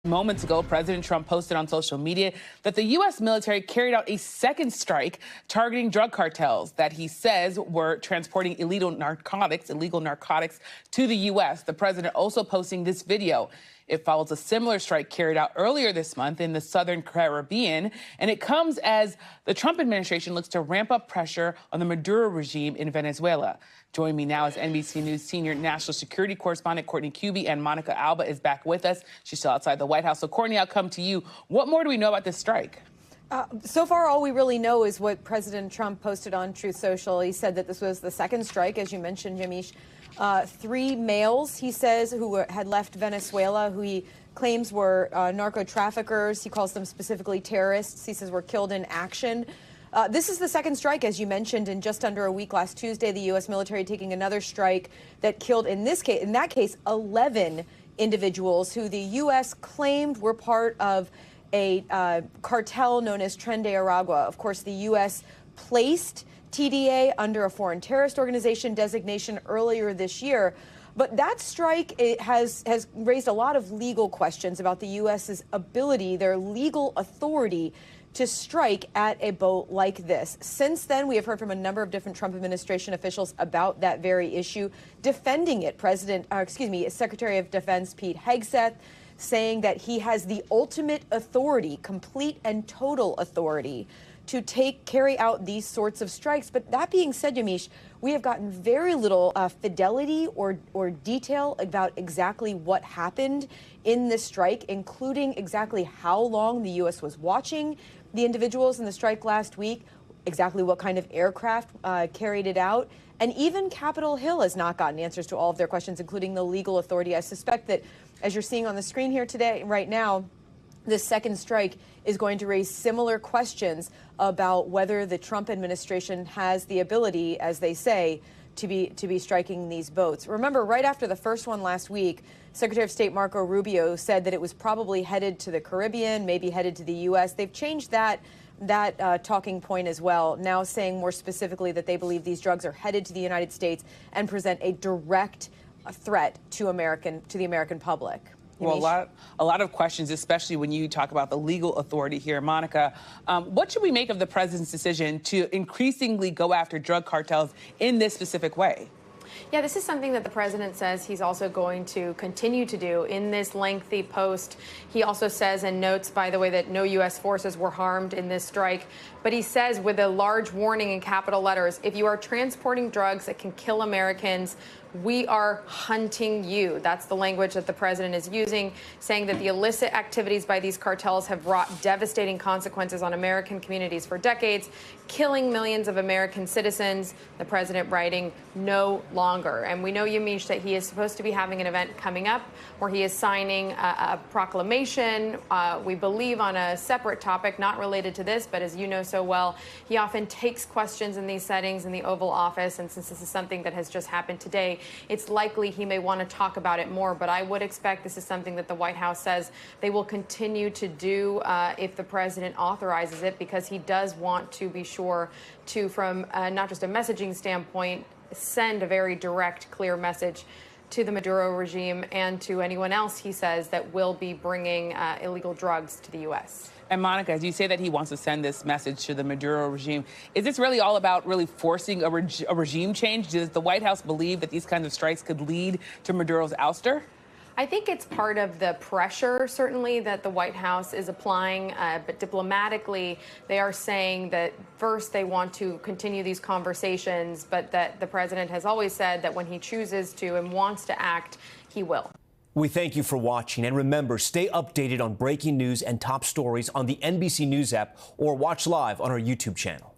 Moments ago, President Trump posted on social media that the U.S. military carried out a second strike targeting drug cartels that he says were transporting illegal narcotics to the U.S. The president also posting this video. It follows a similar strike carried out earlier this month in the southern Caribbean, and it comes as the Trump administration looks to ramp up pressure on the Maduro regime in Venezuela. Joining me now is NBC News senior national security correspondent Courtney Kube, and Monica Alba is back with us. She's still outside the White House. So, Courtney, I'll come to you. What more do we know about this strike? So far, all we really know is what President Trump posted on Truth Social. He said that this was the second strike, as you mentioned, Yamiche. 3 males, he says, who had left Venezuela, who he claims were narco traffickers. He calls them specifically terrorists. He says were killed in action. This is the second strike, as you mentioned, in just under a week. Last Tuesday, the U.S. military taking another strike that killed, in that case, 11 individuals who the U.S. claimed were part of a cartel known as Tren de Aragua. Of course, the U.S. placed TDA under a foreign terrorist organization designation earlier this year. But that strike has raised a lot of legal questions about the U.S.'s ability, their legal authority to strike at a boat like this. Since then, we have heard from a number of different Trump administration officials about that very issue, defending it. Secretary of Defense Pete Hegseth saying that he has the ultimate authority, complete and total authority, to carry out these sorts of strikes. But that being said, Yamiche, we have gotten very little fidelity or detail about exactly what happened in this strike, including exactly how long the U.S. was watching the individuals in the strike last week, exactly what kind of aircraft carried it out. And even Capitol Hill has not gotten answers to all of their questions, including the legal authority. I suspect that, as you're seeing on the screen here today, right now, this second strike is going to raise similar questions about whether the Trump administration has the ability, as they say, to be striking these boats. Remember, right after the first one last week, Secretary of State Marco Rubio said that it was probably headed to the Caribbean, maybe headed to the U.S. They've changed that talking point as well, now saying more specifically that they believe these drugs are headed to the United States and present a direct threat to the American public. Well, a lot of questions, especially when you talk about the legal authority here. Monica, what should we make of the president's decision to increasingly go after drug cartels in this specific way? Yeah, this is something that the president says he's also going to continue to do. In this lengthy post, he also says and notes, by the way, that no U.S. forces were harmed in this strike. But he says, with a large warning in capital letters, if you are transporting drugs that can kill Americans, we are hunting you. That's the language that the president is using, saying that the illicit activities by these cartels have brought devastating consequences on American communities for decades, killing millions of American citizens. The president writing, no longer. And we know, Yamiche, that he is supposed to be having an event coming up where he is signing a proclamation, we believe on a separate topic, not related to this, but as you know so well, he often takes questions in these settings in the Oval Office. And since this is something that has just happened today, it's likely he may want to talk about it more. But I would expect this is something that the White House says they will continue to do if the president authorizes it, because he does want to be sure to, from not just a messaging standpoint, send a very direct, clear message to the Maduro regime and to anyone else, he says, that will be bringing illegal drugs to the U.S. And Monica, as you say that he wants to send this message to the Maduro regime, is this really all about really forcing a regime change? Does the White House believe that these kinds of strikes could lead to Maduro's ouster? I think it's part of the pressure, certainly, that the White House is applying. But diplomatically, they are saying that first they want to continue these conversations, but that the president has always said that when he chooses to and wants to act, he will. We thank you for watching. And remember, stay updated on breaking news and top stories on the NBC News app or watch live on our YouTube channel.